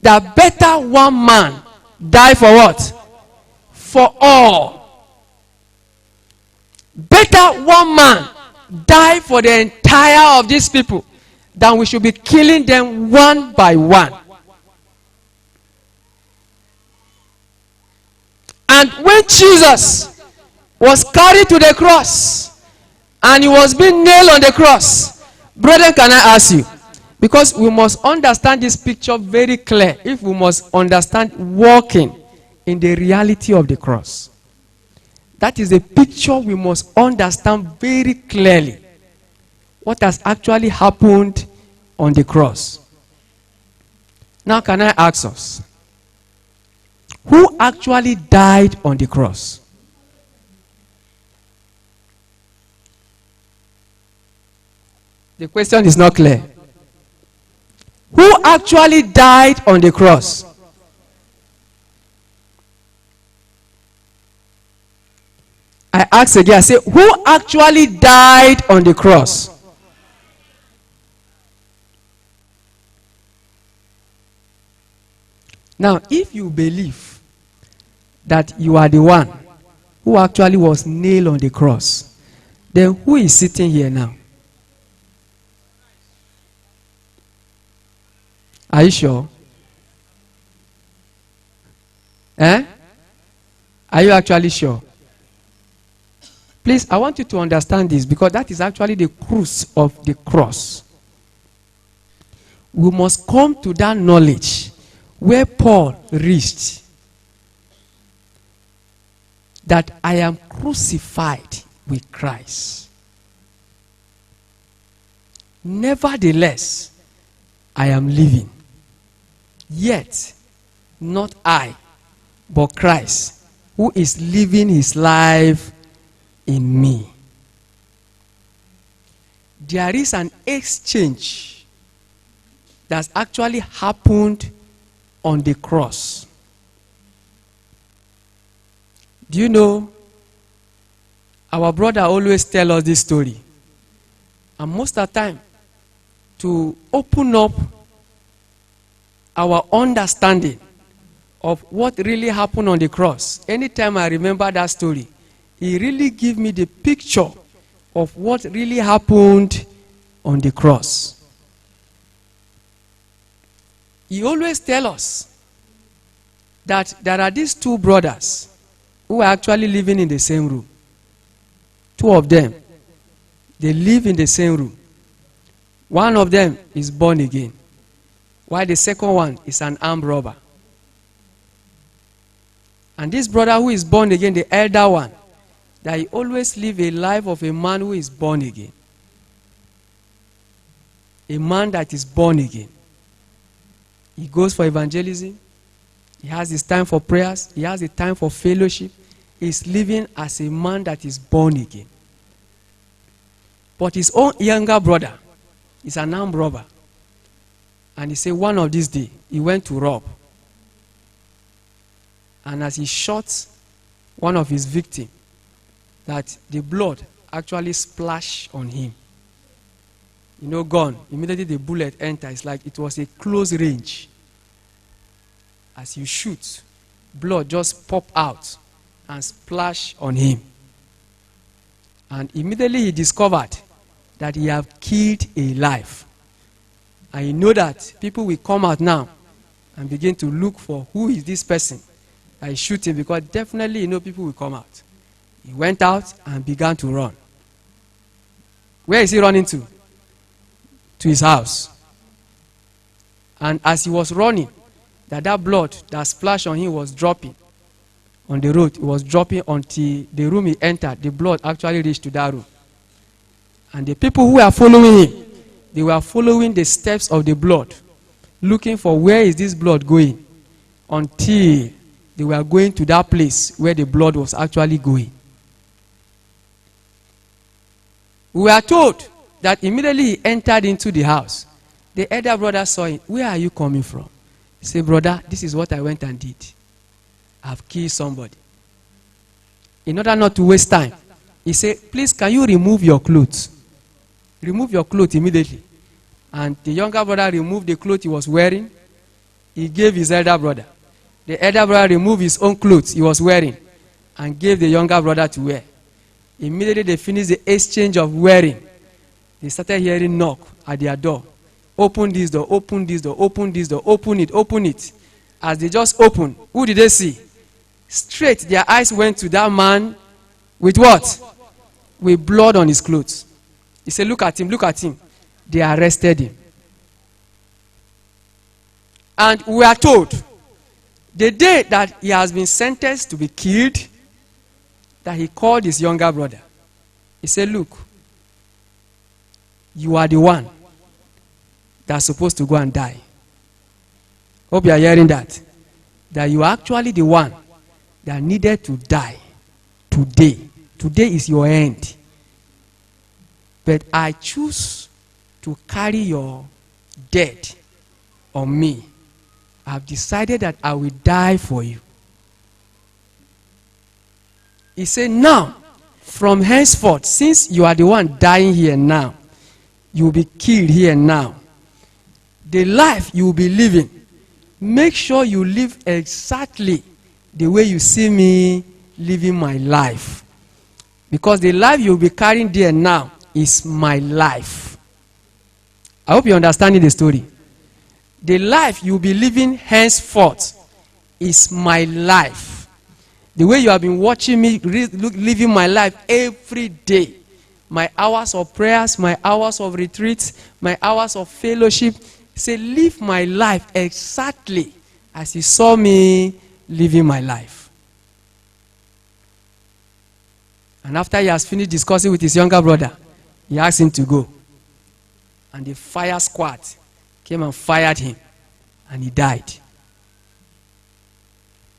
that better one man die for what? For all. Better one man die for the entire of these people than we should be killing them one by one. And when Jesus was carried to the cross and he was being nailed on the cross, brethren, can I ask you, because we must understand this picture very clear if we must understand walking in the reality of the cross. That is a picture we must understand very clearly. What has actually happened on the cross. Now can I ask us, who actually died on the cross? The question is not clear. Who actually died on the cross? I ask again, I say, who actually died on the cross? Now, if you believe that you are the one who actually was nailed on the cross, then who is sitting here now? Are you sure? Are you actually sure? Please, I want you to understand this, because that is actually the crux of the cross. We must come to that knowledge where Paul reached, that I am crucified with Christ. Nevertheless, I am living. Yet, not I, but Christ, who is living his life in me. There is an exchange that's actually happened on the cross. Do you know, our brother always tells us this story. And most of the time, to open up our understanding of what really happened on the cross, anytime I remember that story, he really gives me the picture of what really happened on the cross. He always tells us that there are these two brothers who are actually living in the same room. Two of them, they live in the same room. One of them is born again, while the second one is an armed robber. And this brother who is born again, the elder one, that he always live a life of a man who is born again. A man that is born again. He goes for evangelism. He has his time for prayers. He has the time for fellowship. He's living as a man that is born again. But his own younger brother is an armed robber. And he said one of these days, he went to rob. And as he shot one of his victims, that the blood actually splashed on him. You know, gone. Immediately the bullet enters. It's like it was a close range. As you shoot, blood just pop out and splash on him. And immediately he discovered that he had killed a life. And you know that people will come out now and begin to look for who is this person that is shooting, because definitely you know people will come out. He went out and began to run. Where is he running to? To his house. And as he was running, that blood that splashed on him was dropping on the road. It was dropping until the room he entered. The blood actually reached to that room. And the people who were following him, they were following the steps of the blood, looking for where is this blood going, until they were going to that place where the blood was actually going. We were told that immediately he entered into the house. The elder brother saw him. Where are you coming from? He said, brother, this is what I went and did. I've killed somebody. In order not to waste time, he said, please, can you remove your clothes? Remove your clothes immediately. And the younger brother removed the clothes he was wearing. he gave his elder brother. The elder brother removed his own clothes he was wearing and gave the younger brother to wear. Immediately they finished the exchange of wearing. They started hearing knock at their door. Open this door, open this door, open this door, open it, open it. As they just opened, who did they see? Straight, their eyes went to that man with what? With blood on his clothes. He said, look at him, look at him. They arrested him. And we are told, the day that he has been sentenced to be killed, that he called his younger brother. He said, look, you are the one that's supposed to go and die. Hope you are hearing that. That you are actually the one that needed to die today. Today is your end. But I choose to carry your death on me. I've decided that I will die for you. He said, now, from henceforth, since you are the one dying here now, you will be killed here now. The life you will be living, make sure you live exactly the way you see me living my life. Because the life you will be carrying there now is my life. I hope you're understanding the story. The life you will be living henceforth is my life. The way you have been watching me living my life every day. My hours of prayers, my hours of retreats, my hours of fellowship. Say, live my life exactly as you saw me living my life. And after he has finished discussing with his younger brother, he asked him to go. And the fire squad came and fired him. And he died.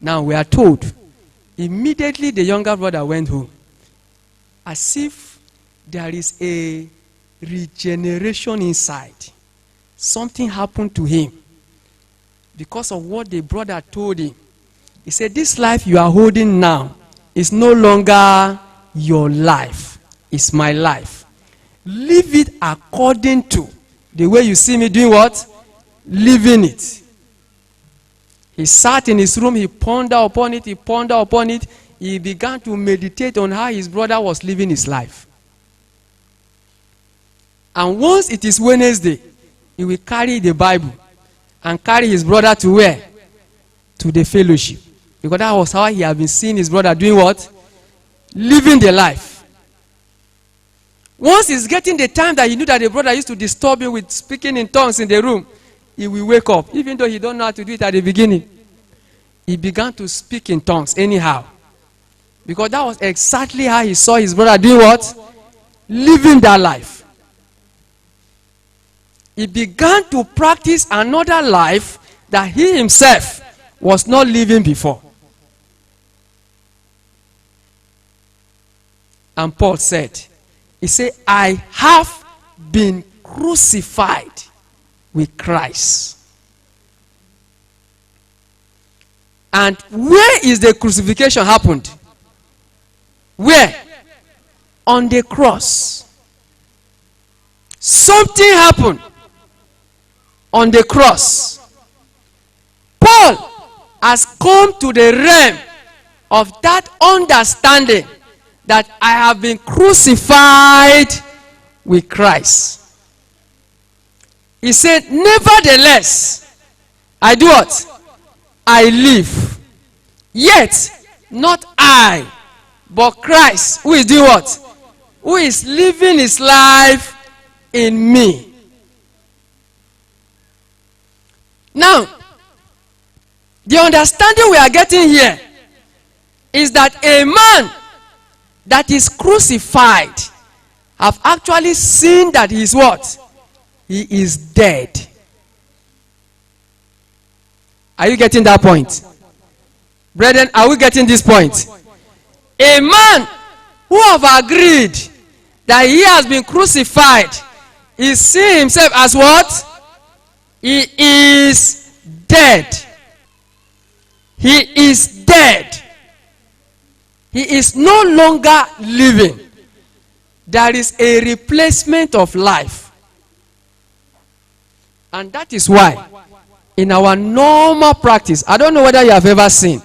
Now we are told, immediately the younger brother went home. As if there is a regeneration inside. Something happened to him. Because of what the brother told him. He said, this life you are holding now is no longer your life. It's my life. Live it according to the way you see me doing what? Living it. He sat in his room, he pondered upon it, he pondered upon it. He began to meditate on how his brother was living his life. And once it is Wednesday, he will carry the Bible and carry his brother to where? To the fellowship. Because that was how he had been seeing his brother doing what? Living the life. Once it's getting the time that he knew that the brother used to disturb him with speaking in tongues in the room, he will wake up. Even though he don't know how to do it at the beginning. He began to speak in tongues anyhow. Because that was exactly how he saw his brother doing what? Living that life. He began to practice another life that he himself was not living before. And Paul said, he said, I have been crucified with Christ. And where is the crucifixion happened? Where? On the cross. Something happened on the cross. Paul has come to the realm of that understanding that I have been crucified with Christ. He said, nevertheless, I do what? I live. Yet, not I, but Christ, who is doing what? Who is living his life in me. Now, the understanding we are getting here is that a man that is crucified have actually seen that he is what? He is dead. Are you getting that point? Brethren, are we getting this point? A man who have agreed that he has been crucified is seeing himself as what? He is dead. He is dead. He is no longer living. There is a replacement of life. And that is why In our normal practice, I don't know whether you have ever seen.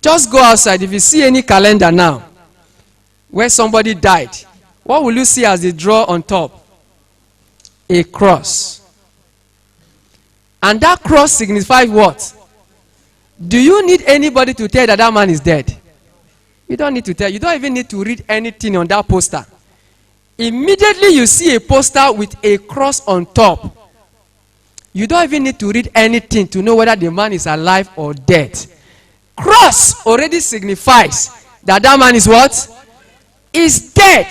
Just go outside. If you see any calendar now where somebody died, what will you see as they draw on top? A cross. And that cross signifies what? Do you need anybody to tell that that man is dead? You don't need to tell. You don't even need to read anything on that poster. Immediately you see a poster with a cross on top. You don't even need to read anything to know whether the man is alive or dead. Cross already signifies that that man is what? Is dead.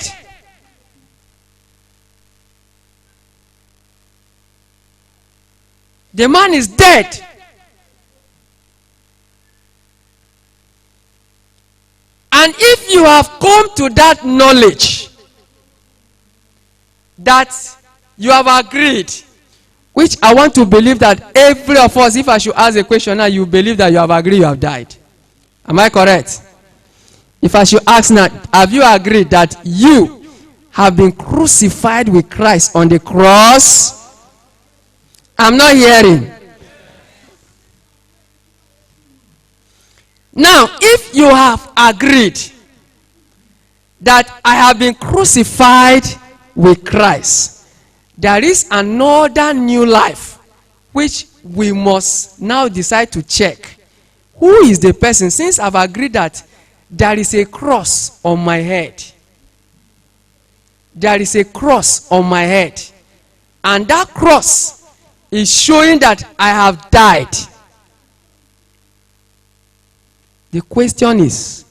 The man is dead. And if you have come to that knowledge that you have agreed, which I want to believe that every of us, if I should ask a question now, you believe that you have agreed you have died. Am I correct? If I should ask now, have you agreed that you have been crucified with Christ on the cross? I'm not hearing. Now, if you have agreed that I have been crucified with Christ, there is another new life which we must now decide to check. Who is the person? Since I've agreed that there is a cross on my head. There is a cross on my head. And that cross is showing that I have died. The question is,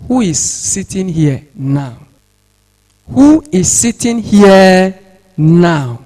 who is sitting here now? Who is sitting here now?